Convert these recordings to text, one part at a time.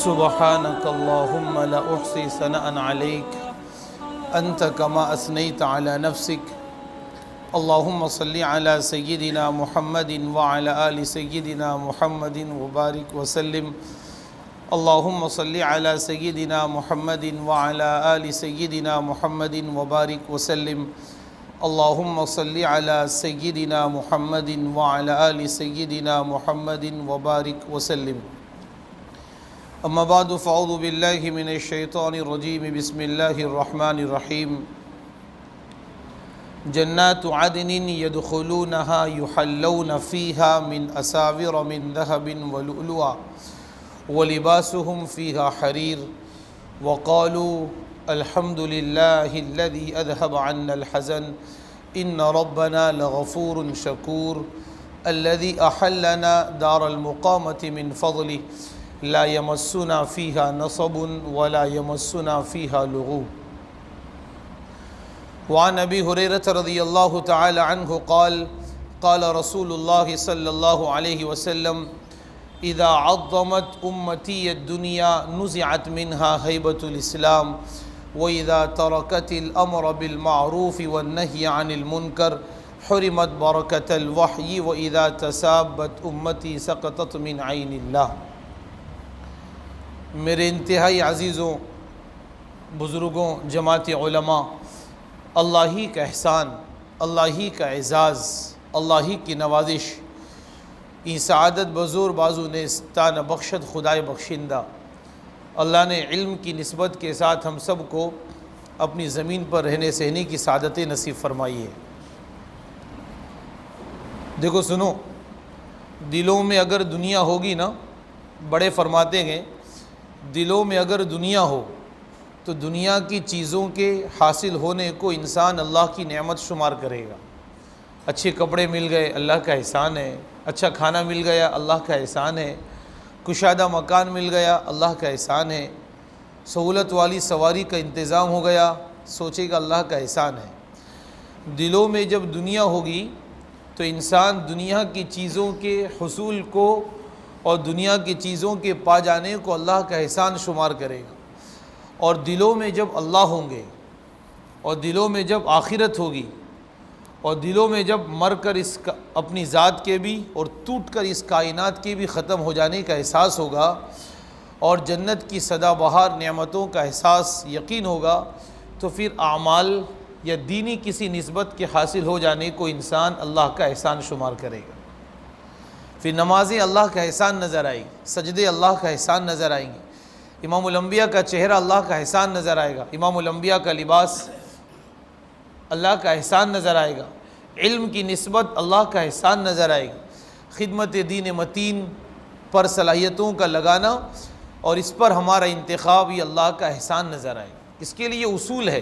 سبحانك اللهم لا أحصي ثناء عليك أنت كما أثنيت على نفسك اللهم صل على سيدنا محمد وعلى آل سيدنا محمد وبارك وسلم اللهم صل على سيدنا محمد وعلى آل سيدنا محمد وبارك وسلم اللهم صل على سيدنا محمد وعلى آل سيدنا محمد وبارك وسلم اما بعد فاعوذ بالله من الشيطان الرجيم بسم الله الرحمن الرحيم جنات عدن يدخلونها يحلون فيها من أساور من ذهب ولؤلؤا ولباسهم فيها حرير وقالوا الحمد لله الذي أذهب عنا الحزن إن ربنا لغفور شكور الذي أحلنا دار المقامة من فضله لا يمسنا فيها نصب ولا يمسنا فيها لغوب وعن أبي هريرة رضي الله تعالى عنه قال قال رسول الله صلى الله عليه وسلم إذا عظمت أمتي الدنيا نزعت منها هيبة الإسلام وإذا تركت الأمر بالمعروف والنهي عن المنكر حرمت بركة الوحي وإذا تسابت أمتي سقطت من عين الله. میرے انتہائی عزیزوں، بزرگوں، جماعت علماء، اللہ ہی کا احسان، اللہ ہی کا اعزاز، اللہ ہی کی نوازش، ای سعادت بزور بازو نیستان بخشت خدائے بخشندہ اللہ نے علم کی نسبت کے ساتھ ہم سب کو اپنی زمین پر رہنے سہنے کی سعادت نصیب فرمائی ہے۔ دیکھو سنو، دلوں میں اگر دنیا ہوگی نا، بڑے فرماتے ہیں دلوں میں اگر دنیا ہو تو دنیا کی چیزوں کے حاصل ہونے کو انسان اللہ کی نعمت شمار کرے گا۔ اچھے کپڑے مل گئے، اللہ کا احسان ہے۔ اچھا کھانا مل گیا، اللہ کا احسان ہے۔ کشادہ مکان مل گیا، اللہ کا احسان ہے۔ سہولت والی سواری کا انتظام ہو گیا، سوچے گا اللہ کا احسان ہے۔ دلوں میں جب دنیا ہوگی تو انسان دنیا کی چیزوں کے حصول کو اور دنیا کی چیزوں کے پا جانے کو اللہ کا احسان شمار کرے گا، اور دلوں میں جب اللہ ہوں گے، اور دلوں میں جب آخرت ہوگی، اور دلوں میں جب مر کر اپنی ذات کے بھی اور ٹوٹ کر اس کائنات کے بھی ختم ہو جانے کا احساس ہوگا، اور جنت کی سدا بہار نعمتوں کا احساس یقین ہوگا، تو پھر اعمال یا دینی کسی نسبت کے حاصل ہو جانے کو انسان اللہ کا احسان شمار کرے گا۔ پھر نمازیں اللہ کا احسان نظر آئیں گی، سجدے اللہ کا احسان نظر آئیں گے، امام الانبیاء کا چہرہ اللہ کا احسان نظر آئے گا، امام الانبیاء کا لباس اللہ کا احسان نظر آئے گا، علم کی نسبت اللہ کا احسان نظر آئے گی، خدمت دین متین پر صلاحیتوں کا لگانا اور اس پر ہمارا انتخاب یہ اللہ کا احسان نظر آئے گا۔ اس کے لیے اصول ہے،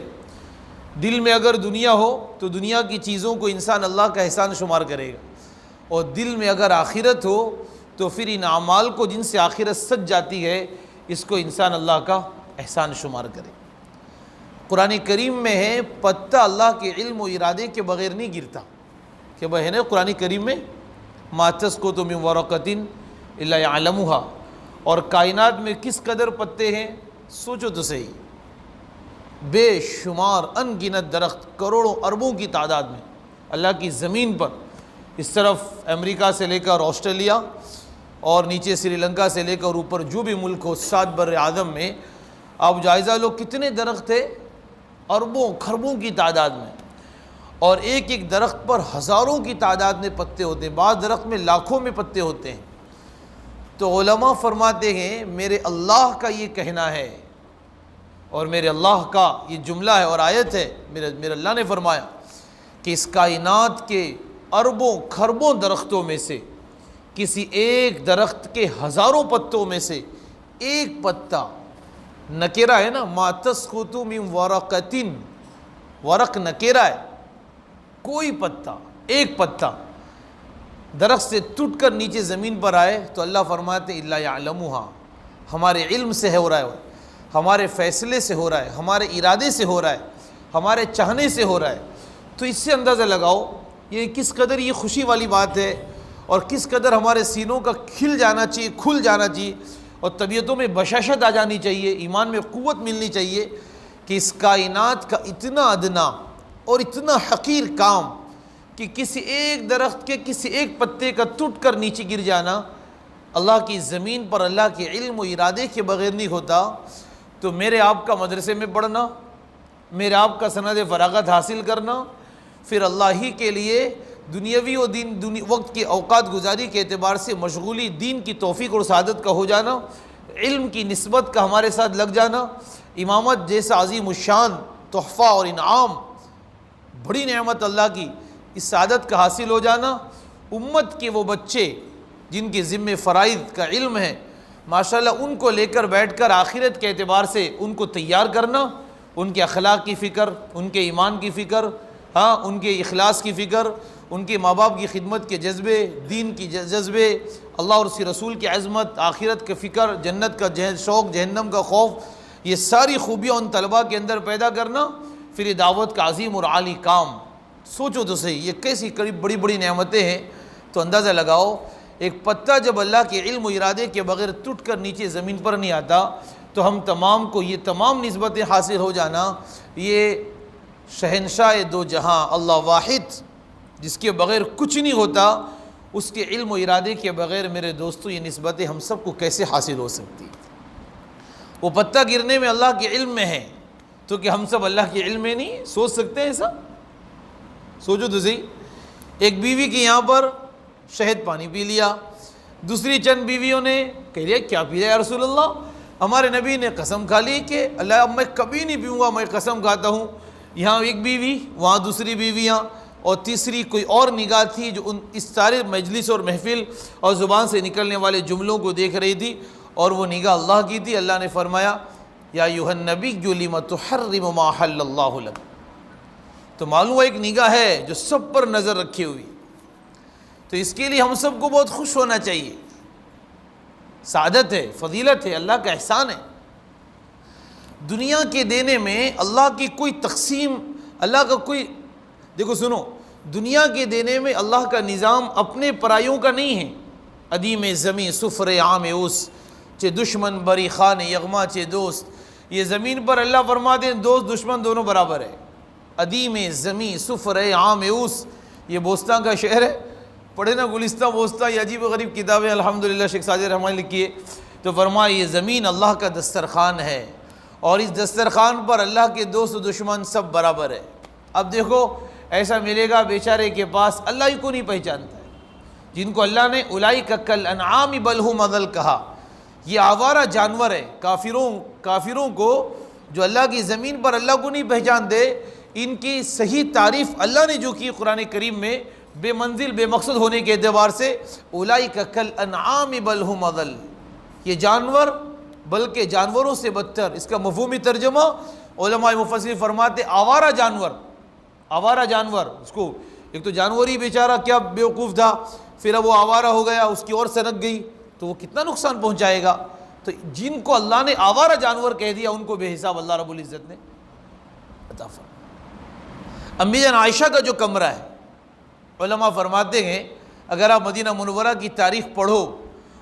دل میں اگر دنیا ہو تو دنیا کی چیزوں کو انسان اللہ کا احسان شمار کرے گا، اور دل میں اگر آخرت ہو تو پھر ان اعمال کو جن سے آخرت سج جاتی ہے اس کو انسان اللہ کا احسان شمار کرے۔ قرآن کریم میں ہے پتہ اللہ کے علم و ارادے کے بغیر نہیں گرتا، کہ وہ ہے نا قرآن کریم میں ما تسقط من ورقۃ الا یعلمها، اور کائنات میں کس قدر پتے ہیں سوچو تو صحیح، بے شمار ان گنت درخت، کروڑوں اربوں کی تعداد میں اللہ کی زمین پر، اس طرف امریکہ سے لے کر آسٹریلیا اور نیچے سری لنکا سے لے کر اوپر جو بھی ملک ہو 7 بر اعظم میں آپ جائزہ لو کتنے درخت ہیں، اربوں کھربوں کی تعداد میں، اور ایک ایک درخت پر ہزاروں کی تعداد میں پتے ہوتے ہیں، بعض درخت میں لاکھوں میں پتے ہوتے ہیں۔ تو علماء فرماتے ہیں میرے اللہ کا یہ کہنا ہے اور میرے اللہ کا یہ جملہ ہے اور آیت ہے، میرے اللہ نے فرمایا کہ اس کائنات کے اربوں کھربوں درختوں میں سے کسی ایک درخت کے ہزاروں پتوں میں سے ایک پتا، نکرہ ہے نا، ما تسقط من ورقۃ، ورق نکرہ ہے، کوئی پتا، ایک پتا درخت سے ٹوٹ کر نیچے زمین پر آئے تو اللہ فرماتے الا یعلمها، ہمارے علم سے ہو رہا ہے، ہمارے فیصلے سے ہو رہا ہے، ہمارے ارادے سے ہو رہا ہے، ہمارے چاہنے سے ہو رہا ہے۔ تو اس سے اندازہ لگاؤ یہ کس قدر یہ خوشی والی بات ہے، اور کس قدر ہمارے سینوں کا کھل جانا چاہیے، کھل جانا چاہیے، اور طبیعتوں میں بشاشت آ جانی چاہیے، ایمان میں قوت ملنی چاہیے کہ اس کائنات کا اتنا ادنا اور اتنا حقیر کام کہ کسی ایک درخت کے کسی ایک پتے کا ٹوٹ کر نیچے گر جانا اللہ کی زمین پر اللہ کے علم و ارادے کے بغیر نہیں ہوتا، تو میرے آپ کا مدرسے میں پڑھنا، میرے آپ کا سند فراغت حاصل کرنا، پھر اللہ ہی کے لیے دنیاوی و وقت کی اوقات گزاری کے اعتبار سے مشغولی دین کی توفیق اور سعادت کا ہو جانا، علم کی نسبت کا ہمارے ساتھ لگ جانا، امامت جیسا عظیم الشان تحفہ اور انعام، بڑی نعمت اللہ کی، اس سعادت کا حاصل ہو جانا، امت کے وہ بچے جن کے ذمہ فرائض کا علم ہے ماشاءاللہ ان کو لے کر بیٹھ کر آخرت کے اعتبار سے ان کو تیار کرنا، ان کے اخلاق کی فکر، ان کے ایمان کی فکر، ان کے اخلاص کی فکر، ان کے ماں باپ کی خدمت کے جذبے، دین کی جذبے، اللہ اور اس کے رسول کی عظمت، آخرت کی فکر، جنت کا شوق، جہنم کا خوف، یہ ساری خوبیاں ان طلباء کے اندر پیدا کرنا، پھر یہ دعوت کا عظیم اور عالی کام۔ سوچو تو صحیح یہ کیسی بڑی بڑی نعمتیں ہیں، تو اندازہ لگاؤ ایک پتا جب اللہ کے علم و ارادے کے بغیر ٹوٹ کر نیچے زمین پر نہیں آتا، تو ہم تمام کو یہ تمام نسبتیں حاصل ہو جانا، یہ شہنشاہ دو جہاں اللہ واحد جس کے بغیر کچھ نہیں ہوتا، اس کے علم و ارادے کے بغیر میرے دوستو یہ نسبتیں ہم سب کو کیسے حاصل ہو سکتی؟ وہ پتا گرنے میں اللہ کے علم میں ہے، تو کہ ہم سب اللہ کے علم میں نہیں سوچ سکتے ہیں ایسا؟ سوچو تو صحیح، ایک بیوی کے یہاں پر شہد پانی پی لیا، دوسری چند بیویوں نے کہہ لیا کیا پی لیا یا رسول اللہ؟ ہمارے نبی نے قسم کھا لی کہ اللہ میں کبھی نہیں پیوں گا، میں قسم کھاتا ہوں۔ یہاں ایک بیوی، وہاں دوسری بیویاں، اور تیسری کوئی اور نگاہ تھی جو اس سارے مجلس اور محفل اور زبان سے نکلنے والے جملوں کو دیکھ رہی تھی، اور وہ نگاہ اللہ کی تھی۔ اللہ نے فرمایا یا ایھا النبی لم تحرم ما احل اللہ لک، تو معلوم ایک نگاہ ہے جو سب پر نظر رکھی ہوئی، تو اس کے لیے ہم سب کو بہت خوش ہونا چاہیے، سعادت ہے، فضیلت ہے، اللہ کا احسان ہے۔ دنیا کے دینے میں اللہ کی کوئی تقسیم، اللہ کا کوئی، دیکھو سنو، دنیا کے دینے میں اللہ کا نظام اپنے پرائیوں کا نہیں ہے۔ عدیم زمیں سفر عام اوس، چے دشمن بری خان یغما چے دوست، یہ زمین پر اللہ فرماتے ہیں دوست دشمن دونوں برابر ہے۔ عدیم زمیں سفر عام اوس، یہ بوستان کا شعر ہے، پڑھے نا گلستہ بوستہ، یہ عجیب و غریب کتابیں الحمدللہ شیخ ساجد رحمانی لکھی ہے، تو فرمایا یہ زمین اللہ کا دسترخوان ہے، اور اس دسترخوان پر اللہ کے دوست و دشمن سب برابر ہے۔ اب دیکھو ایسا ملے گا بیچارے کے پاس اللہ ہی کو نہیں پہچانتا ہے، جن کو اللہ نے اولئک کالانعام بل ھم اضل کہا، یہ آوارہ جانور ہے۔ کافروں کو جو اللہ کی زمین پر اللہ کو نہیں پہچانتے، ان کی صحیح تعریف اللہ نے جو کی قرآن کریم میں بے منزل بے مقصد ہونے کے اعتبار سے، اولئک کالانعام بل ھم اضل، یہ جانور بلکہ جانوروں سے بدتر۔ اس کا مفہومی ترجمہ علماء مفسرین فرماتے آوارہ جانور، آوارہ جانور، اس کو ایک تو جانور ہی بیچارہ کیا بیوقوف تھا، پھر اب وہ آوارہ ہو گیا، اس کی اور سنک گئی تو وہ کتنا نقصان پہنچائے گا۔ تو جن کو اللہ نے آوارہ جانور کہہ دیا ان کو بے حساب اللہ رب العزت نے عطا فرمایا۔ امی جان عائشہ کا جو کمرہ ہے، علماء فرماتے ہیں اگر آپ مدینہ منورہ کی تاریخ پڑھو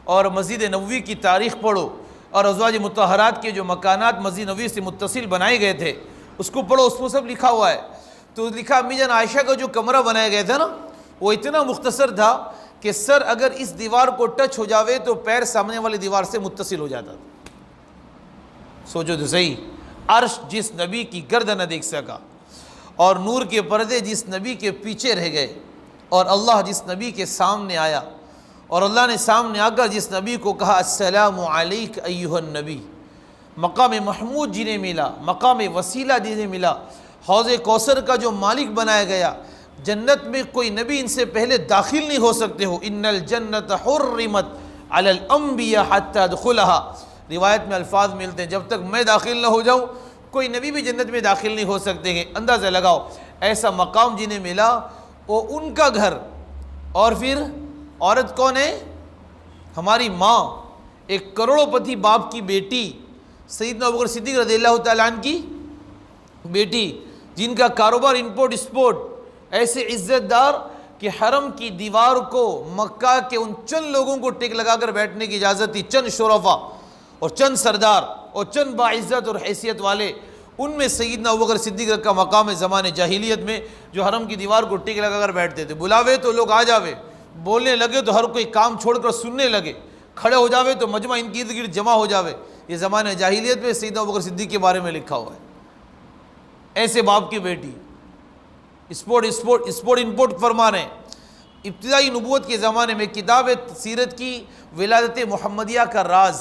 اور مسجد نبوی کی تاریخ پڑھو اور ازواج مطہرات کے جو مکانات مسجد نبوی سے متصل بنائے گئے تھے اس کو پڑھو، اس میں سب لکھا ہوا ہے۔ تو لکھا امی جان عائشہ کا جو کمرہ بنایا گیا تھا نا، وہ اتنا مختصر تھا کہ سر اگر اس دیوار کو ٹچ ہو جاوے تو پیر سامنے والی دیوار سے متصل ہو جاتا تھا۔ سوچو تو صحیح، عرش جس نبی کی گردن نہ دیکھ سکا، اور نور کے پردے جس نبی کے پیچھے رہ گئے، اور اللہ جس نبی کے سامنے آیا، اور اللہ نے سامنے آ کر جس نبی کو کہا السلام علیک ایھا النبی، مقام محمود جنہیں ملا، مقام وسیلہ جنہیں ملا، حوض کوثر کا جو مالک بنایا گیا، جنت میں کوئی نبی ان سے پہلے داخل نہیں ہو سکتے ہو، ان الجنت حرمت علی الانبیاء حتی ادخلھا، روایت میں الفاظ ملتے ہیں جب تک میں داخل نہ ہو جاؤں کوئی نبی بھی جنت میں داخل نہیں ہو سکتے ہیں۔ اندازہ لگاؤ ایسا مقام جنہیں ملا، وہ ان کا گھر، اور پھر عورت کون ہے؟ ہماری ماں، ایک کروڑوں پتی باپ کی بیٹی، سیدنا ابوبکر صدیق رضی اللہ تعالیٰ عنہ کی بیٹی، جن کا کاروبار امپورٹ ایکسپورٹ، ایسے عزت دار کہ حرم کی دیوار کو مکہ کے ان چند لوگوں کو ٹیک لگا کر بیٹھنے کی اجازت تھی، چند شرفا، اور چند سردار اور چند باعزت اور حیثیت والے، ان میں سیدنا ابوبکر صدیق کا مقام ہے زمانے جاہلیت میں، جو حرم کی دیوار کو ٹیک لگا کر بیٹھتے تھے، بلاوے تو لوگ آ جاوے، بولنے لگے تو ہر کوئی کام چھوڑ کر سننے لگے، کھڑے ہو جاوے تو مجمع ان کی ارد گرد جمع ہو جاوے۔ یہ زمانے جاہلیت میں سیدنا ابوبکر صدیق کے بارے میں لکھا ہوا ہے۔ ایسے باپ کی بیٹی اسپورٹ انپورٹ فرما رہے ہیں۔ ابتدائی نبوت کے زمانے میں کتاب سیرت کی ولادت محمدیہ کا راز،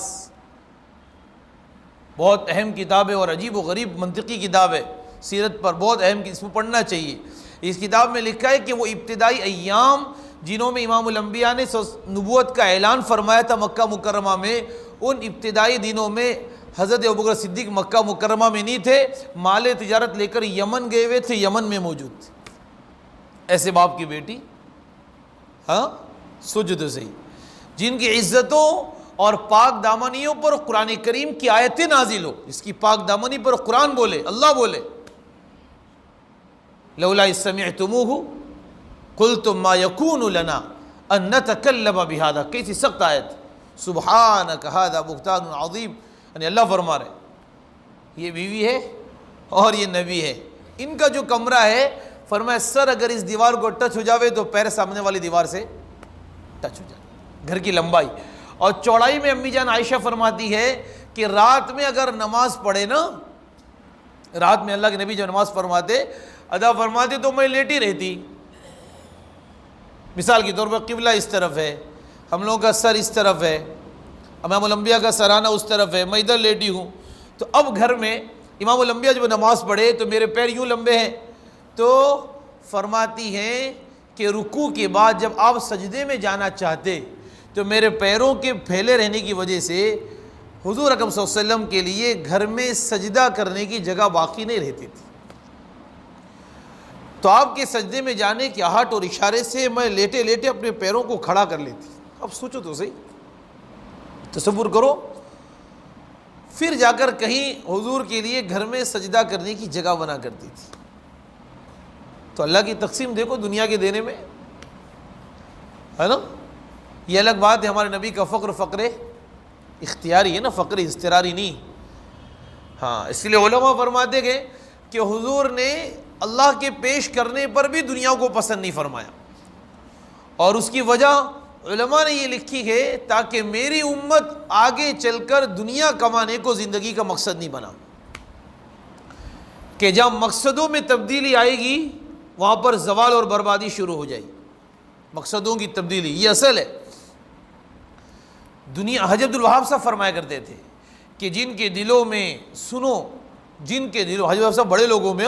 بہت اہم کتاب ہے اور عجیب و غریب منطقی کتاب ہے، سیرت پر بہت اہم، اس کو پڑھنا چاہیے۔ اس کتاب میں لکھا ہے کہ وہ ابتدائی ایام جنہوں میں امام الانبیاء نے نبوت کا اعلان فرمایا تھا مکہ مکرمہ میں، ان ابتدائی دنوں میں حضرت ابوبکر صدیق مکہ مکرمہ میں نہیں تھے، مال تجارت لے کر یمن گئے ہوئے تھے، یمن میں موجود تھے۔ ایسے باپ کی بیٹی، ہاں سوچو تو صحیح، جن کی عزتوں اور پاک دامنیوں پر قرآن کریم کی آیتیں نازل ہو، اس کی پاک دامنی پر قرآن بولے، اللہ بولے، لولا اذ سمعتموہ قلتم ما یکون لنا ان نتکلم بہذا، کیسی سخت آیت، سبحانک ھذا بہتان عظیم، یعنی اللہ فرما رہے یہ بیوی ہے اور یہ نبی ہے، ان کا جو کمرہ ہے، فرمایا سر اگر اس دیوار کو ٹچ ہو جاوے تو پیر سامنے والی دیوار سے ٹچ ہو جائے، گھر کی لمبائی اور چوڑائی میں امی جان عائشہ فرماتی ہے کہ رات میں اگر نماز پڑھے نا، رات میں اللہ کے نبی جو نماز فرماتے ادا فرماتے تو میں لیٹی رہتی، مثال کے طور پر قبلہ اس طرف ہے، ہم لوگوں کا سر اس طرف ہے، امام الانبیاء کا سرانہ اس طرف ہے، میں ادھر لیٹی ہوں، تو اب گھر میں امام الانبیاء جب نماز پڑھے تو میرے پیر یوں لمبے ہیں، تو فرماتی ہیں کہ رکوع کے بعد جب آپ سجدے میں جانا چاہتے تو میرے پیروں کے پھیلے رہنے کی وجہ سے حضور اکرم صلی اللہ علیہ وسلم کے لیے گھر میں سجدہ کرنے کی جگہ باقی نہیں رہتی تھی، تو آپ کے سجدے میں جانے کی آہٹ اور اشارے سے میں لیٹے لیٹے اپنے پیروں کو کھڑا کر لیتی۔ اب سوچو تو صحیح، تصور کرو، پھر جا کر کہیں حضور کے لیے گھر میں سجدہ کرنے کی جگہ بنا کرتی تھی۔ تو اللہ کی تقسیم دیکھو دنیا کے دینے میں، ہے نا؟ یہ الگ بات ہے، ہمارے نبی کا فقر اختیاری ہے نا، فقر اضطراری نہیں۔ ہاں، اس لیے علماء فرماتے گئے کہ حضور نے اللہ کے پیش کرنے پر بھی دنیا کو پسند نہیں فرمایا، اور اس کی وجہ علماء نے یہ لکھی ہے تاکہ میری امت آگے چل کر دنیا کمانے کو زندگی کا مقصد نہیں بنا، کہ جہاں مقصدوں میں تبدیلی آئے گی وہاں پر زوال اور بربادی شروع ہو جائے گی، مقصدوں کی تبدیلی یہ اصل ہے۔ دنیا، حضرت عبد الوہاب صاحب فرمایا کرتے تھے کہ جن کے دلوں میں، سنو، جن کے دلوں، حضرت صاحب بڑے لوگوں میں،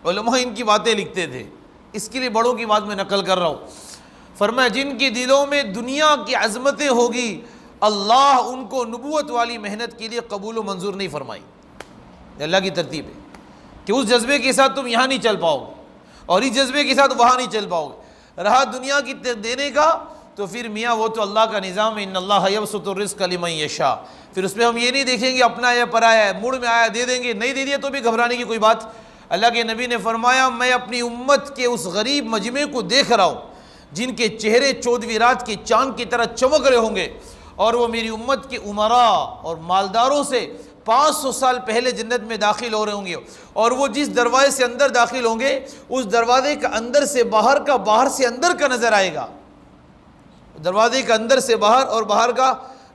علماء ان کی باتیں لکھتے تھے، اس کے لیے بڑوں کی بات میں نقل کر رہا ہوں، فرمایا جن کے دلوں میں دنیا کی عظمتیں ہوگی اللہ ان کو نبوت والی محنت کے لیے قبول و منظور نہیں فرمائی۔ اللہ کی ترتیب ہے کہ اس جذبے کے ساتھ تم یہاں نہیں چل پاؤ گے اور اس جذبے کے ساتھ وہاں نہیں چل پاؤ گے، رہا دنیا کی دینے کا تو پھر میاں وہ تو اللہ کا نظام ہے، ان اللہ یبسط الرزق لمن یشاء، پھر اس میں ہم یہ نہیں دیکھیں گے اپنا یا پرایا ہے، موڑ میں آیا دے دیں گے، نہیں دے دیا تو بھی گھبرانے کی کوئی بات۔ اللہ کے نبی نے فرمایا میں اپنی امت کے اس غریب مجمع کو دیکھ رہا ہوں جن کے چہرے 14ویں رات کے چاند کی طرح چمک رہے ہوں گے، اور وہ میری امت کے عمراء اور مالداروں سے 500 سال پہلے جنت میں داخل ہو رہے ہوں گے، اور وہ جس دروازے سے اندر داخل ہوں گے اس دروازے کا اندر سے باہر کا، باہر سے اندر کا نظر آئے گا، دروازے کا اندر سے باہر اور باہر کا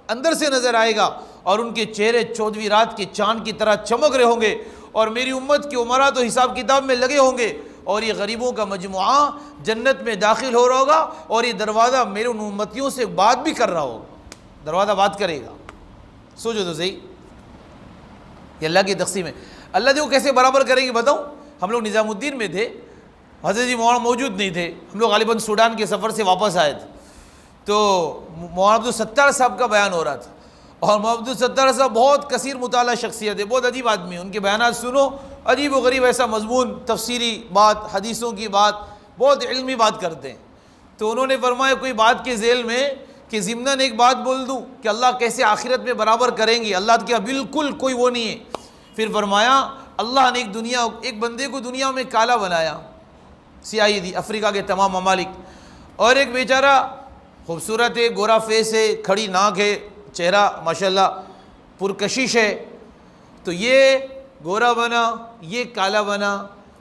اندر سے نظر آئے گا، اور ان کے چہرے 14ویں رات کے چاند کی طرح چمک رہے ہوں گے، اور میری امت کے عمراء تو حساب کتاب میں لگے ہوں گے، اور یہ غریبوں کا مجموعہ جنت میں داخل ہو رہا ہوگا، اور یہ دروازہ میرے ان امتیوں سے بات بھی کر رہا ہوگا، دروازہ بات کرے گا۔ سوچو تو صحیح، یہ اللہ کی تقسیم ہے۔ اللہ دیکھو کیسے برابر کریں گے بتاؤں، ہم لوگ نظام الدین میں تھے، حضرت جی مولانا موجود نہیں تھے، ہم لوگ غالباً سوڈان کے سفر سے واپس آئے تھے، تو مولانا عبدالستار صاحب کا بیان ہو رہا تھا، اور مولانا عبدالستار صاحب بہت کثیر مطالعہ شخصیت ہے، بہت عجیب آدمی ہے، ان کے بیانات سنو، عجیب و غریب ایسا مضمون، تفسیری بات، حدیثوں کی بات، بہت علمی بات کرتے ہیں۔ تو انہوں نے فرمایا کوئی بات کے ذیل میں کہ ضمناً ایک بات بول دوں کہ اللہ کیسے آخرت میں برابر کریں گے، اللہ کیا بالکل کوئی وہ نہیں ہے۔ پھر فرمایا اللہ نے ایک بندے کو دنیا میں کالا بنایا، سیاہی دی، افریقہ کے تمام ممالک، اور ایک بیچارہ خوبصورت ہے، گورا فیس ہے، کھڑی ناک ہے، چہرہ ماشاءاللہ پرکشش ہے، تو یہ گورا بنا، یہ کالا بنا،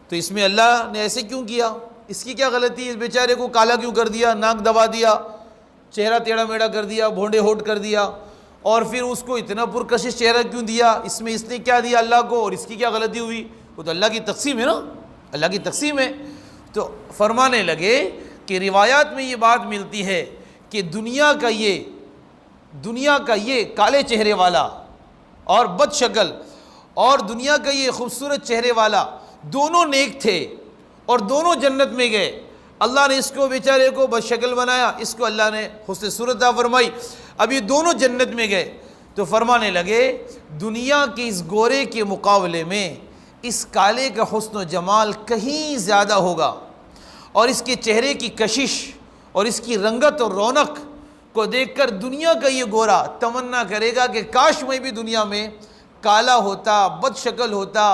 تو اس میں اللہ نے ایسے کیوں کیا؟ اس کی کیا غلطی ہے؟ اس بیچارے کو کالا کیوں کر دیا، ناک دبا دیا، چہرہ ٹیڑھا میڑھا کر دیا، بھونڈے ہونٹ کر دیا، اور پھر اس کو اتنا پرکشش چہرہ کیوں دیا؟ اس میں اس نے کیا دیا اللہ کو، اور اس کی کیا غلطی ہوئی؟ وہ تو اللہ کی تقسیم ہے نا، اللہ کی تقسیم ہے۔ تو فرمانے لگے کہ روایات میں یہ بات ملتی ہے کہ دنیا کا یہ کالے چہرے والا اور بد شکل، اور دنیا کا یہ خوبصورت چہرے والا، دونوں نیک تھے اور دونوں جنت میں گئے۔ اللہ نے اس کو بیچارے کو بد شکل بنایا، اس کو اللہ نے حسن صورت عطا فرمائی، اب یہ دونوں جنت میں گئے۔ تو فرمانے لگے دنیا کے اس گورے کے مقابلے میں اس کالے کا حسن و جمال کہیں زیادہ ہوگا، اور اس کے چہرے کی کشش اور اس کی رنگت اور رونق کو دیکھ کر دنیا کا یہ گورا تمنا کرے گا کہ کاش میں بھی دنیا میں کالا ہوتا، بد شکل ہوتا،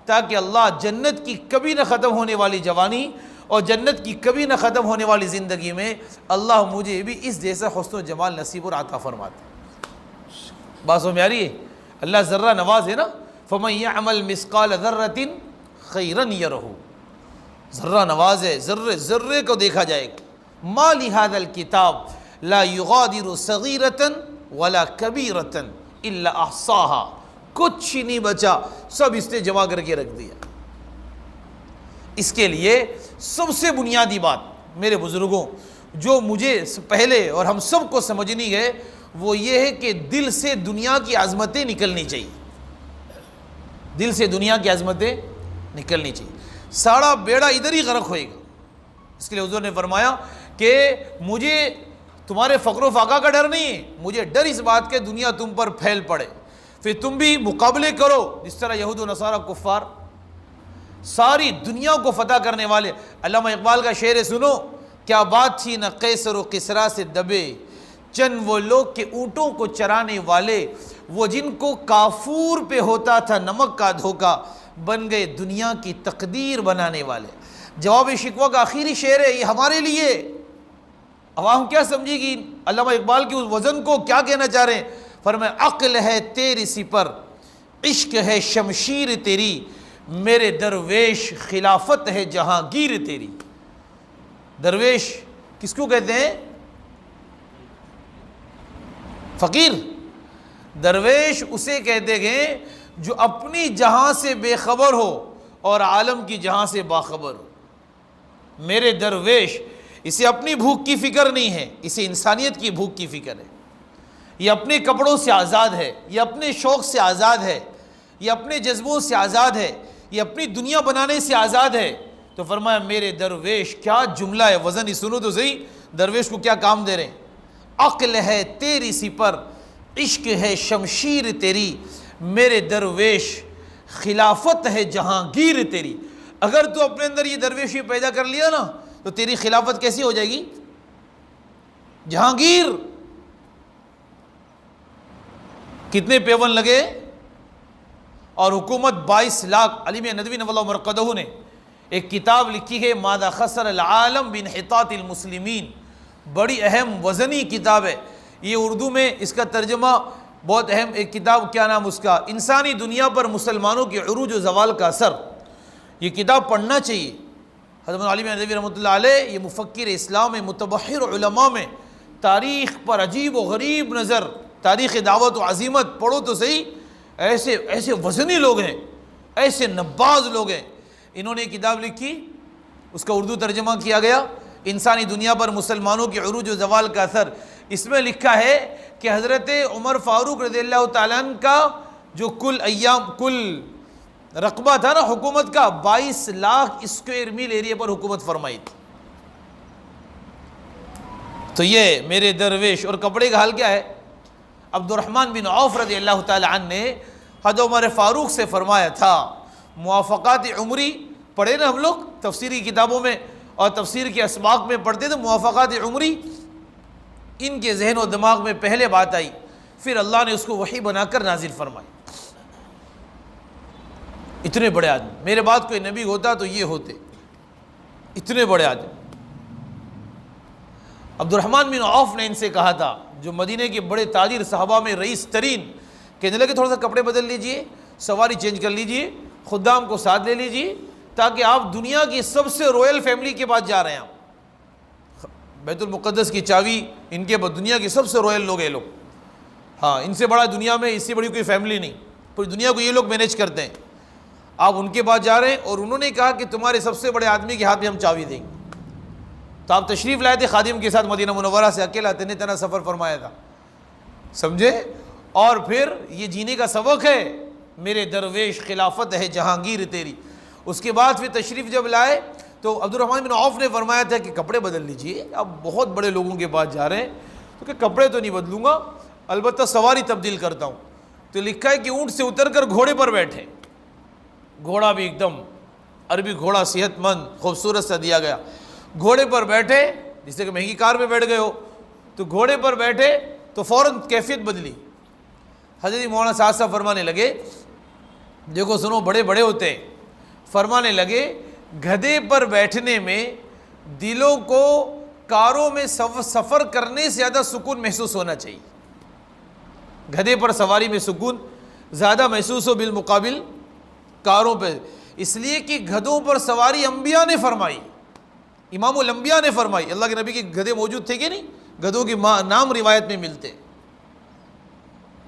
تاکہ اللہ جنت کی کبھی نہ ختم ہونے والی جوانی اور جنت کی کبھی نہ ختم ہونے والی زندگی میں اللہ مجھے بھی اس جیسا حسن و جمال نصیب اور عطا فرماتے۔ بات سمجھ آ رہی ہے؟ اللہ ذرہ نواز ہے نا، فَمَن يَعْمَلْ مِثْقَالَ ذَرَّةٍ خَيْرًا يَرَهُ، ذرہ نواز ہے، ذرے کو دیکھا جائے گا۔ مَا لِهَذَا الْكِتَابِ لَا يُغَادِرُ صَغِيرَةً وَلَا كَبِيرَةً إِلَّا أَحْصَاهَا، کچھ نہیں بچا، سب اس نے جمع کر کے رکھ دیا۔ اس کے لیے سب سے بنیادی بات میرے بزرگوں جو مجھے پہلے اور ہم سب کو سمجھنی ہے وہ یہ ہے کہ دل سے دنیا کی عظمتیں نکلنی چاہیے، دل سے دنیا کی عظمتیں نکلنی چاہیے، سارا بیڑا ادھر ہی غرق ہوئے گا۔ اس کے لیے حضور نے فرمایا کہ مجھے تمہارے فقر و فاقہ کا ڈر نہیں ہے، مجھے ڈر اس بات کے دنیا تم پر پھیل پڑے، پھر تم بھی مقابلے کرو جس طرح یہود و نصارہ کفار ساری دنیا کو فتح کرنے والے۔ علامہ اقبال کا شعر سنو، کیا بات تھی نہ قیصر و کسریٰ سے دبے، چند وہ لوگ کہ اونٹوں کو چرانے والے، وہ جن کو کافور پہ ہوتا تھا نمک کا دھوکہ، بن گئے دنیا کی تقدیر بنانے والے۔ جواب شکوہ کا آخری شعر ہے، یہ ہمارے لیے۔ عوام کیا سمجھے گی علامہ اقبال کی اس وزن کو؟ کیا کہنا چاہ رہے ہیں؟ فرمایا عقل ہے تیری سپر، عشق ہے شمشیر تیری، میرے درویش خلافت ہے جہانگیر تیری۔ درویش کس کو کہتے ہیں؟ فقیر۔ درویش اسے کہتے ہیں جو اپنی جہاں سے بے خبر ہو اور عالم کی جہاں سے باخبر ہو۔ میرے درویش، اسے اپنی بھوک کی فکر نہیں ہے، اسے انسانیت کی بھوک کی فکر ہے۔ یہ اپنے کپڑوں سے آزاد ہے، یہ اپنے شوق سے آزاد ہے، یہ اپنے جذبوں سے آزاد ہے، یہ اپنی دنیا بنانے سے آزاد ہے۔ تو فرمایا میرے درویش، کیا جملہ ہے، وزن ہی سنو تو صحیح، درویش کو کیا کام دے رہے ہیں۔ عقل ہے تیری سپر، عشق ہے شمشیر تیری، میرے درویش خلافت ہے جہانگیر تیری۔ اگر تو اپنے اندر یہ درویشی پیدا کر لیا نا تو تیری خلافت کیسی ہو جائے گی؟ جہانگیر۔ کتنے پیون لگے اور حکومت 22 لاکھ۔ علی میاں ندوی نور اللہ مرقدہ نے ایک کتاب لکھی ہے ماذا خسر العالم بانحطاط المسلمین، بڑی اہم وزنی کتاب ہے یہ۔ اردو میں اس کا ترجمہ بہت اہم ایک کتاب، کیا نام اس کا، انسانی دنیا پر مسلمانوں کے عروج و زوال کا اثر۔ یہ کتاب پڑھنا چاہیے۔ حضرت علی میاں ندوی رحمۃ اللہ علیہ یہ مفکر اسلام ہے، متبحر علماء میں، تاریخ پر عجیب و غریب نظر، تاریخ دعوت و عظیمت پڑھو تو صحیح۔ ایسے وزنی لوگ ہیں، ایسے نباز لوگ ہیں۔ انہوں نے ایک کتاب لکھی، اس کا اردو ترجمہ کیا گیا انسانی دنیا پر مسلمانوں کے عروج و زوال کا اثر۔ اس میں لکھا ہے کہ حضرت عمر فاروق رضی اللہ تعالیٰ عنہ کا جو کل رقبہ تھا نا حکومت کا، 22 لاکھ اسکوائر میل ایریا پر حکومت فرمائی تھی۔ تو یہ میرے درویش، اور کپڑے کا حال کیا ہے؟ عبد الرحمن بن عوف رضی اللہ تعالی عنہ نے حضرت عمر فاروق سے فرمایا تھا، موافقات عمری پڑھے نا ہم لوگ تفسیری کتابوں میں اور تفسیر کے اسباق میں پڑھتے تھے، موافقات عمری ان کے ذہن و دماغ میں پہلے بات آئی، پھر اللہ نے اس کو وحی بنا کر نازل فرمائی۔ اتنے بڑے آدمی، میرے بعد کوئی نبی ہوتا تو یہ ہوتے، اتنے بڑے آدمی۔ عبد الرحمن بن عوف نے ان سے کہا تھا، جو مدینے کے بڑے تاجر صحابہ میں رئیس ترین، کہنے لگے تھوڑا سا کپڑے بدل لیجئے، سواری چینج کر لیجئے، خدام کو ساتھ لے لیجئے، تاکہ آپ دنیا کی سب سے رویل فیملی کے پاس جا رہے ہیں، بیت المقدس کی چابی ان کے دنیا کے سب سے رویل لوگ ہیں لوگ، ہاں ان سے بڑا دنیا میں اس سے بڑی کوئی فیملی نہیں، پوری دنیا کو یہ لوگ مینیج کرتے ہیں، آپ ان کے پاس جا رہے ہیں اور انہوں نے کہا کہ تمہارے سب سے بڑے آدمی کے ہاتھ میں ہم چابی دیں گے۔ تو آپ تشریف لائے تھے خادم کے ساتھ مدینہ منورہ سے، اکیلا تنہ تنہا سفر فرمایا تھا، سمجھے؟ اور پھر یہ جینے کا سبق ہے، میرے درویش خلافت ہے جہانگیر تیری۔ اس کے بعد پھر تشریف جب لائے تو عبد الرحمن بن عوف نے فرمایا تھا کہ کپڑے بدل لیجئے، اب بہت بڑے لوگوں کے پاس جا رہے ہیں، تو کہ کپڑے تو نہیں بدلوں گا، البتہ سواری تبدیل کرتا ہوں۔ تو لکھا ہے کہ اونٹ سے اتر کر گھوڑے پر بیٹھے، گھوڑا بھی ایک دم عربی گھوڑا صحت مند خوبصورت سا دیا گیا، گھوڑے پر بیٹھے، جیسے کہ مہنگی کار میں بیٹھ گئے ہو، تو گھوڑے پر بیٹھے تو فوراً کیفیت بدلی۔ حضرت مولانا سعد صاحب فرمانے لگے، دیکھو سنو بڑے بڑے ہوتے ہیں، فرمانے لگے گدھے پر بیٹھنے میں دلوں کو کاروں میں سفر کرنے سے زیادہ سکون محسوس ہونا چاہیے، گدھے پر سواری میں سکون زیادہ محسوس ہو بالمقابل کاروں پہ، اس لیے کہ گدھوں پر سواری انبیاء نے فرمائی، امام الانبیاء نے فرمائی، اللہ کے نبی کے گدھے موجود تھے کہ نہیں؟ گدھوں کے نام روایت میں ملتے،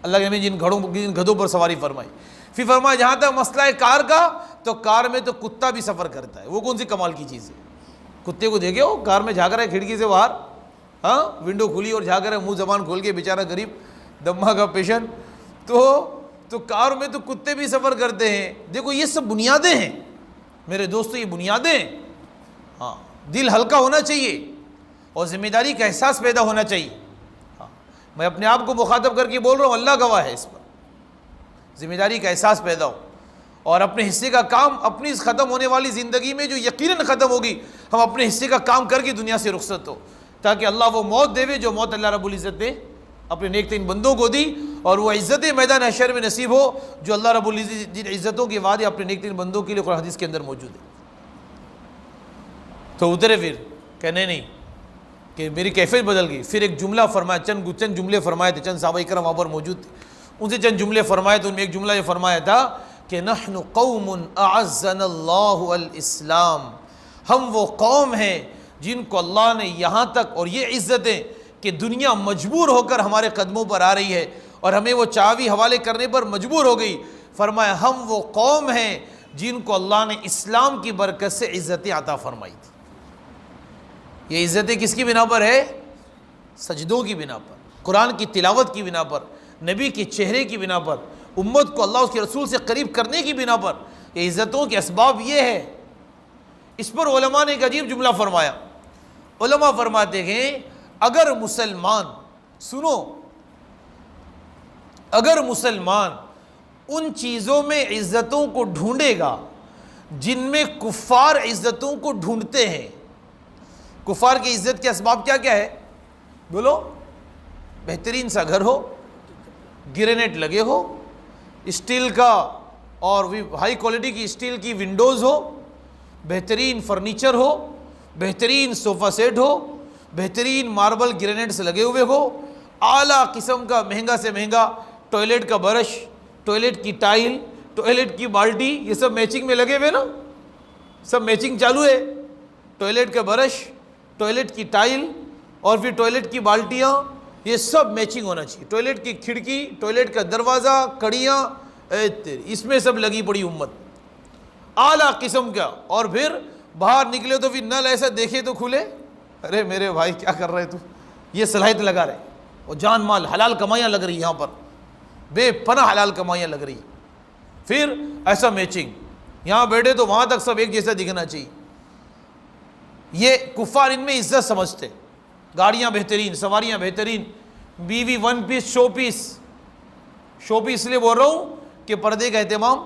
اللہ کے نبی جن گدھوں پر سواری فرمائی۔ پھر فرمایا جہاں تک مسئلہ ہے کار کا، تو کار میں تو کتا بھی سفر کرتا ہے، وہ کون سی کمال کی چیز ہے؟ کتے کو دیکھے ہو کار میں جھانک رہا ہے کھڑکی سے باہر، ہاں ونڈو کھلی اور جھانک رہا ہے منہ زبان کھول کے، بیچارہ غریب دمہ کا پیشنٹ، تو کار میں تو کتے بھی سفر کرتے ہیں۔ دیکھو یہ سب بنیادیں ہیں میرے دوستو، یہ بنیادیں ہیں، ہاں دل ہلکا ہونا چاہیے اور ذمہ داری کا احساس پیدا ہونا چاہیے۔ ہاں میں اپنے آپ کو مخاطب کر کے بول رہا ہوں، اللہ گواہ ہے اس پر، ذمہ داری کا احساس پیدا ہو اور اپنے حصے کا کام، اپنی اس ختم ہونے والی زندگی میں جو یقیناً ختم ہوگی، ہم اپنے حصے کا کام کر کے دنیا سے رخصت ہو، تاکہ اللہ وہ موت دے جو موت اللہ رب العزت نے اپنے نیک ترین بندوں کو دی، اور وہ عزت میدان حشر میں نصیب ہو جو اللہ رب العزت جن عزتوں کے وعدے اپنے نیک ترین بندوں کے لیے قرآن حدیث کے اندر موجود ہے۔ تو اترے پھر کہنے نہیں کہ میری کیفیت بدل گئی، پھر ایک جملہ فرمایا، چند جملے فرمائے تھے، چند صحابہ کرام وہاں پر موجود تھے، ان سے چند جملے فرمائے تو ان میں ایک جملہ یہ فرمایا تھا کہ نحن قوم اعزنا اللہ الاسلام، ہم وہ قوم ہیں جن کو اللہ نے یہاں تک اور یہ عزتیں کہ دنیا مجبور ہو کر ہمارے قدموں پر آ رہی ہے اور ہمیں وہ چاوی حوالے کرنے پر مجبور ہو گئی، فرمایا ہم وہ قوم ہیں جن کو اللہ نے اسلام کی برکت سے عزتیں عطا فرمائی تھی۔ یہ عزتیں کس کی بنا پر ہے؟ سجدوں کی بنا پر، قرآن کی تلاوت کی بنا پر، نبی کے چہرے کی بنا پر، امت کو اللہ اس کے رسول سے قریب کرنے کی بنا پر، یہ عزتوں کے اسباب یہ ہے۔ اس پر علماء نے ایک عجیب جملہ فرمایا، علماء فرماتے ہیں اگر مسلمان، سنو، اگر مسلمان ان چیزوں میں عزتوں کو ڈھونڈے گا جن میں کفار عزتوں کو ڈھونڈتے ہیں، کفار کی عزت کے اسباب کیا کیا ہے بولو؟ بہترین سا گھر ہو، گرینیٹ لگے ہو، اسٹیل کا اور ہائی کوالٹی کی اسٹیل کی ونڈوز ہو، بہترین فرنیچر ہو، بہترین صوفہ سیٹ ہو، بہترین ماربل گرینیٹس لگے ہوئے ہو، اعلیٰ قسم کا مہنگا سے مہنگا ٹوائلٹ کا برش، ٹوائلٹ کی ٹائل، ٹوائلٹ کی بالٹی، یہ سب میچنگ میں لگے ہوئے نا، سب میچنگ چالو ہے، ٹوائلٹ کا برش، ٹوائلٹ کی ٹائل اور پھر ٹوائلٹ کی بالٹیاں، یہ سب میچنگ ہونا چاہیے، ٹوائلٹ کی کھڑکی، ٹوائلٹ کا دروازہ، کڑیاں، اس میں سب لگی پڑی امت، اعلیٰ قسم کا، اور پھر باہر نکلے تو پھر نل ایسا دیکھے تو کھلے، ارے میرے بھائی کیا کر رہے تو، یہ صلاحیت لگا رہے، اور جان مال حلال کمائیاں لگ رہی یہاں پر، بے پناہ حلال کمائیاں لگ رہی، پھر ایسا میچنگ، یہاں بیٹھے تو وہاں تک سب ایک جیسا دکھنا چاہیے۔ یہ کفار ان میں عزت سمجھتے، گاڑیاں بہترین، سواریاں بہترین، بیوی ون پیس، شو پیس، شو پیس اس لیے بول رہا ہوں کہ پردے کا اہتمام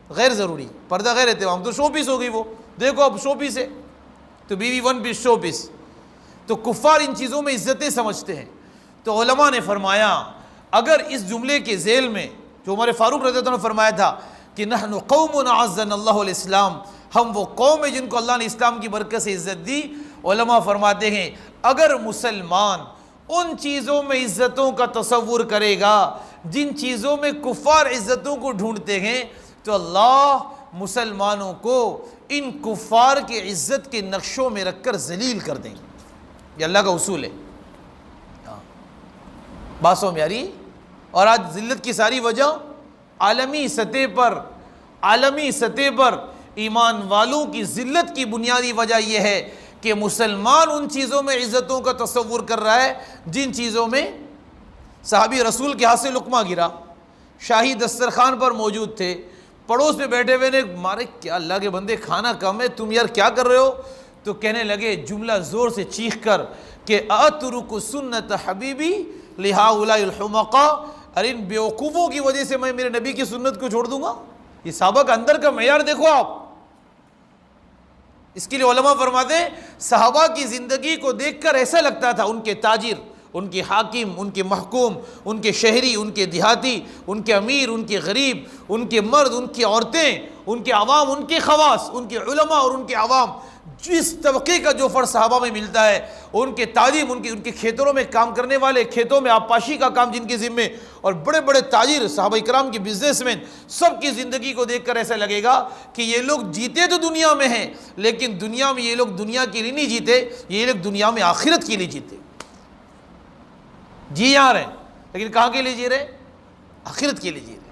غیر ضروری، پردہ غیر اہتمام تو شو پیس ہو گئی، وہ دیکھو اب شو پیس ہے، تو بیوی ون پیس، شو پیس، تو کفار ان چیزوں میں عزتیں سمجھتے ہیں۔ تو علماء نے فرمایا اگر اس جملے کے ذیل میں جو عمر فاروق رضی اللہ عنہ نے فرمایا تھا کہ نحن قوم اعزنا اللہ الاسلام، ہم وہ قوم ہیں جن کو اللہ نے اسلام کی برکت سے عزت دی، علماء فرماتے ہیں اگر مسلمان ان چیزوں میں عزتوں کا تصور کرے گا جن چیزوں میں کفار عزتوں کو ڈھونڈتے ہیں، تو اللہ مسلمانوں کو ان کفار کے عزت کے نقشوں میں رکھ کر ذلیل کر دیں گے۔ یہ اللہ کا اصول ہے۔ بات سمجھ میں آ رہی؟ اور آج ذلت کی ساری وجہ عالمی سطح پر ایمان والوں کی ذلت کی بنیادی وجہ یہ ہے کہ مسلمان ان چیزوں میں عزتوں کا تصور کر رہا ہے جن چیزوں میں صحابی رسول کے ہاتھ سے لقمہ گرا، شاہی دسترخوان پر موجود تھے، پڑوس میں بیٹھے ہوئے نے مارے، کیا اللہ کے بندے کھانا کم ہے، تم یار کیا کر رہے ہو؟ تو کہنے لگے جملہ زور سے چیخ کر کہ اترک سنت حبیبی لہؤلاء الحمقاء، ارے ان بیوقوفوں کی وجہ سے میں میرے نبی کی سنت کو چھوڑ دوں گا؟ یہ صحابہ کا اندر کا معیار دیکھو آپ۔ اس کے لیے علماء فرماتے ہیں صحابہ کی زندگی کو دیکھ کر ایسا لگتا تھا ان کے تاجر، ان کے حاکم، ان کے محکوم، ان کے شہری، ان کے دیہاتی، ان کے امیر، ان کے غریب، ان کے مرد، ان کی عورتیں، ان کے عوام، ان کے خواص، ان کے علماء اور ان کے عوام، جس طبقے کا جو فرد صحابہ میں ملتا ہے، ان کے تعلیم، ان کے کھیتوں میں کام کرنے والے، کھیتوں میں آبپاشی کا کام جن کے ذمے، اور بڑے بڑے تاجر، صحابہ کرام کے بزنس مین، سب کی زندگی کو دیکھ کر ایسا لگے گا کہ یہ لوگ جیتے تو دنیا میں ہیں، لیکن دنیا میں یہ لوگ دنیا کے لیے نہیں جیتے، یہ لوگ دنیا میں آخرت کے لیے جیتے۔ جی یہاں رہے لیکن کہاں کے لیے جی رہے؟ آخرت کے لیے جی رہے۔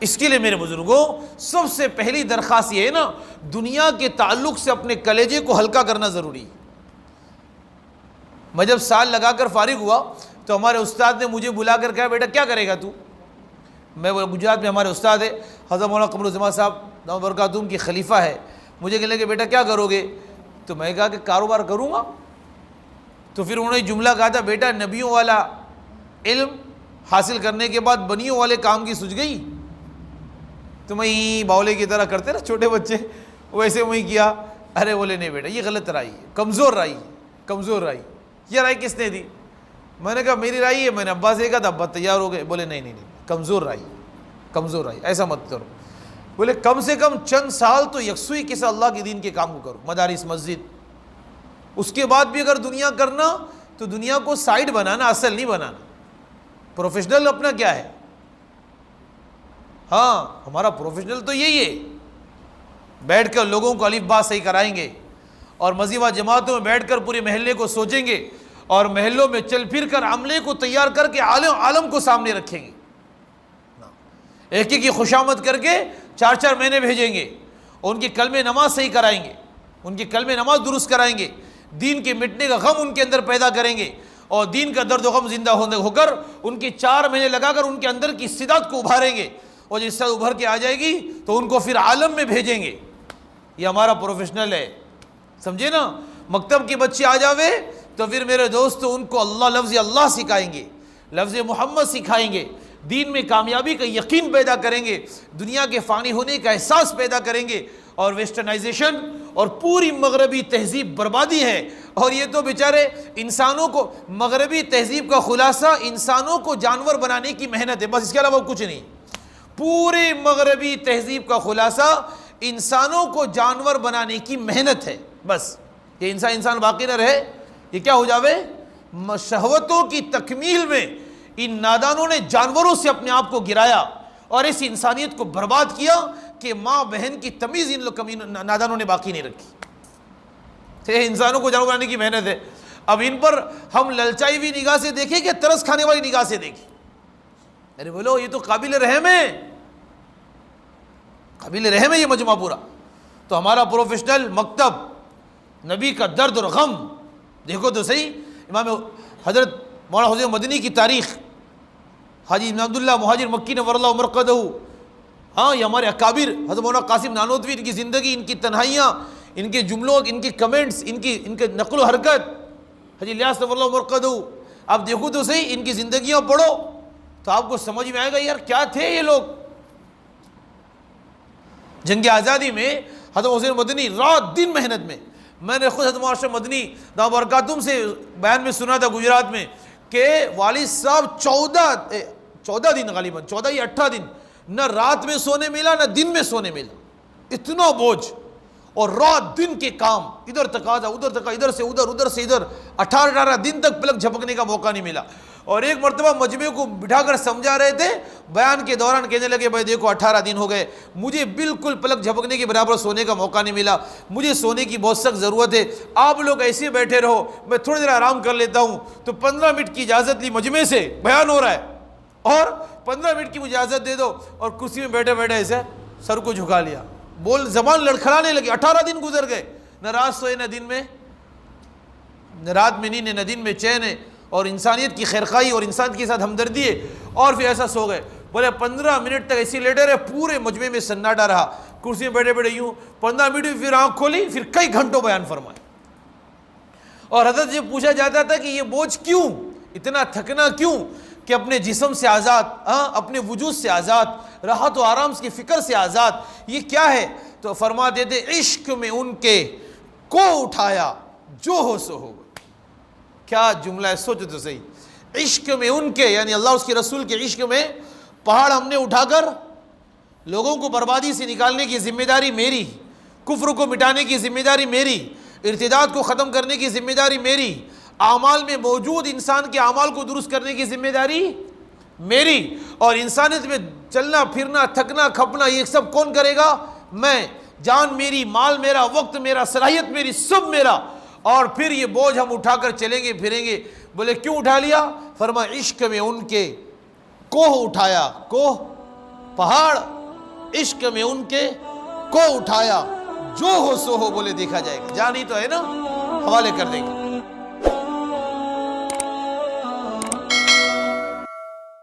اس کے لیے میرے بزرگوں سب سے پہلی درخواست یہ ہے نا، دنیا کے تعلق سے اپنے کلیجے کو ہلکا کرنا ضروری ہے۔ میں جب سال لگا کر فارغ ہوا تو ہمارے استاد نے مجھے بلا کر کہا بیٹا کیا کرے گا تو؟ میں گجرات میں ہمارے استاد ہے حضرت مولانا قمر الزمان صاحب دامت برکاتہم کے خلیفہ ہے، مجھے کہنے لگے بیٹا کیا کرو گے؟ تو میں کہا کہ کاروبار کروں گا۔ تو پھر انہوں نے جملہ کہا تھا بیٹا نبیوں والا علم حاصل کرنے کے بعد بنیوں والے کام کی سوچ گئی؟ تو میں باولے کی طرح کرتے نا چھوٹے بچے، ویسے وہی کیا۔ ارے بولے نہیں بیٹا یہ غلط رائے ہے، کمزور رائے۔ یہ رائے کس نے دی؟ میں نے کہا میری رائے ہے، میں نے ابا سے کہا تھا، ابا تیار ہو گئے، بولے نہیں کمزور رائے، ایسا مت کرو۔ بولے کم سے کم چند سال تو یکسوئی کے ساتھ اللہ کے دین کے کام کو کرو، مدارس مسجد، اس کے بعد بھی اگر دنیا کرنا تو دنیا کو سائیڈ بنانا، اصل نہیں بنانا۔ پروفیشنل اپنا کیا ہے؟ ہاں ہمارا پروفیشنل تو یہی ہے، بیٹھ کر لوگوں کو الف با صحیح کرائیں گے، اور مزیدہ جماعتوں میں بیٹھ کر پورے محلے کو سوچیں گے، اور محلوں میں چل پھر کر عملے کو تیار کر کے عالم کو سامنے رکھیں گے، ایک ایک کی خوشامد کر کے 4 مہینے بھیجیں گے، ان کی کلمہ نماز صحیح کرائیں گے، ان کی کلمہ نماز درست کرائیں گے، دین کے مٹنے کا غم ان کے اندر پیدا کریں گے، اور دین کا درد و غم زندہ ہو کر ان کی 4 مہینے لگا کر ان کے اندر کی استعداد کو ابھاریں گے، اور جس سے ابھر کے آ جائے گی تو ان کو پھر عالم میں بھیجیں گے۔ یہ ہمارا پروفیشنل ہے، سمجھے نا؟ مکتب کے بچے آ جاوے تو پھر میرے دوستو ان کو لفظ اللہ سکھائیں گے، لفظ محمد سکھائیں گے، دین میں کامیابی کا یقین پیدا کریں گے، دنیا کے فانی ہونے کا احساس پیدا کریں گے۔ اور ویسٹرنائزیشن اور پوری مغربی تہذیب بربادی ہے، اور یہ تو بیچارے انسانوں کو، مغربی تہذیب کا خلاصہ انسانوں کو جانور بنانے کی محنت ہے، بس اس کے علاوہ کچھ نہیں۔ پوری مغربی تہذیب کا خلاصہ انسانوں کو جانور بنانے کی محنت ہے، بس یہ انسان باقی نہ رہے، یہ کیا ہو جاوے؟ شہوتوں کی تکمیل میں ان نادانوں نے جانوروں سے اپنے آپ کو گرایا اور اس انسانیت کو برباد کیا کہ ماں بہن کی تمیز ان نادانوں نے باقی نہیں رکھی۔ انسانوں کو جانور بنانے کی محنت ہے، اب ان پر ہم للچائی ہوئی نگاہ سے دیکھیں کہ ترس کھانے والی نگاہ سے دیکھیں؟ ارے بولو یہ تو قابل رحم ہے، یہ مجموعہ پورا۔ تو ہمارا پروفیشنل مکتب نبی کا درد اور غم دیکھو تو صحیح۔ امام حضرت مولانا حسین مدنی کی تاریخ، حاجی ابن عبداللہ مہاجر مکی نور اللہ مرقدہ، ہاں یہ ہمارے اکابر، حضرت مولانا قاسم نانوتوی، ان کی زندگی، ان کی تنہائیاں، ان کے جملوں، ان کے کمنٹس، ان کے نقل و حرکت، حاجی الیاس نور اللہ مرقدہ، آپ دیکھو تو صحیح، ان کی زندگیاں پڑھو تو آپ کو سمجھ میں آئے گا یار کیا تھے یہ لوگ۔ جنگ آزادی میں حضرت حسین مدنی رات دن محنت میں نے خود حضرت مولانا مدنی دامت برکاتہم سے بیان میں سنا تھا گجرات میں کہ والد صاحب 14 دن غالباً 14 یا 18 دن نہ رات میں سونے ملا نہ دن میں سونے ملا، اتنا بوجھ، اور رات دن کے کام، ادھر تقاضا ادھر تقاضا، ادھر سے ادھر ادھر سے ادھر، 18 دن تک پلک جھپکنے کا موقع نہیں ملا. اور ایک مرتبہ مجمع کو بٹھا کر سمجھا رہے تھے، بیان کے دوران کہنے لگے بھائی دیکھو 18 دن ہو گئے، مجھے بالکل پلک جھپکنے کے برابر سونے کا موقع نہیں ملا، مجھے سونے کی بہت سخت ضرورت ہے، آپ لوگ ایسے بیٹھے رہو، میں تھوڑی دیر آرام کر لیتا ہوں. تو 15 منٹ کی اجازت لی، مجمع سے بیان ہو رہا ہے اور 15 منٹ کی مجھے اجازت دے دو، اور کرسی میں بیٹھے بیٹھے ایسے سر کو جھکا لیا، زبان لڑکھڑانے لگی. 18 دن گزر گئے، نہ رات سوئے نہ دن میں، نہ رات میں نیند ہے نہ دن میں چین ہے، اور انسانیت کی خیرخواہی اور انسان کے ساتھ ہمدردی ہے، اور پھر ایسا سو گئے. بولے 15 منٹ تک ایسی لیٹے رہے، پورے مجمع میں سناٹا رہا، کرسی میں بیٹھے بیٹھے یوں. 15 منٹ میں پھر آنکھ کھولی، پھر کئی گھنٹوں بیان فرمائے. اور حضرت سے پوچھا جاتا تھا کہ یہ بوجھ کیوں، اتنا تھکنا کیوں، کہ اپنے جسم سے آزاد، اپنے وجود سے آزاد، راحت و آرام کی فکر سے آزاد، یہ کیا ہے؟ تو فرماتے تھے عشق میں ان کے کو اٹھایا جو ہو سو ہو. کیا جملہ ہے، سوچو تو صحیح. عشق میں ان کے، یعنی اللہ اس کے رسول کے عشق میں پہاڑ ہم نے اٹھا کر لوگوں کو بربادی سے نکالنے کی ذمہ داری میری، کفر کو مٹانے کی ذمہ داری میری، ارتداد کو ختم کرنے کی ذمہ داری میری، اعمال میں موجود انسان کے اعمال کو درست کرنے کی ذمہ داری میری، اور انسانیت میں چلنا پھرنا تھکنا کھپنا یہ سب کون کرے گا؟ میں. جان میری، مال میرا، وقت میرا، صلاحیت میری، سب میرا. اور پھر یہ بوجھ ہم اٹھا کر چلیں گے پھریں گے. بولے کیوں اٹھا لیا؟ فرمایا عشق میں ان کے کوہ اٹھایا، کوہ پہاڑ، عشق میں ان کے کو اٹھایا جو ہو سو ہو. بولے دیکھا جائے گا، جان ہی تو ہے نا، حوالے کر دیں گے.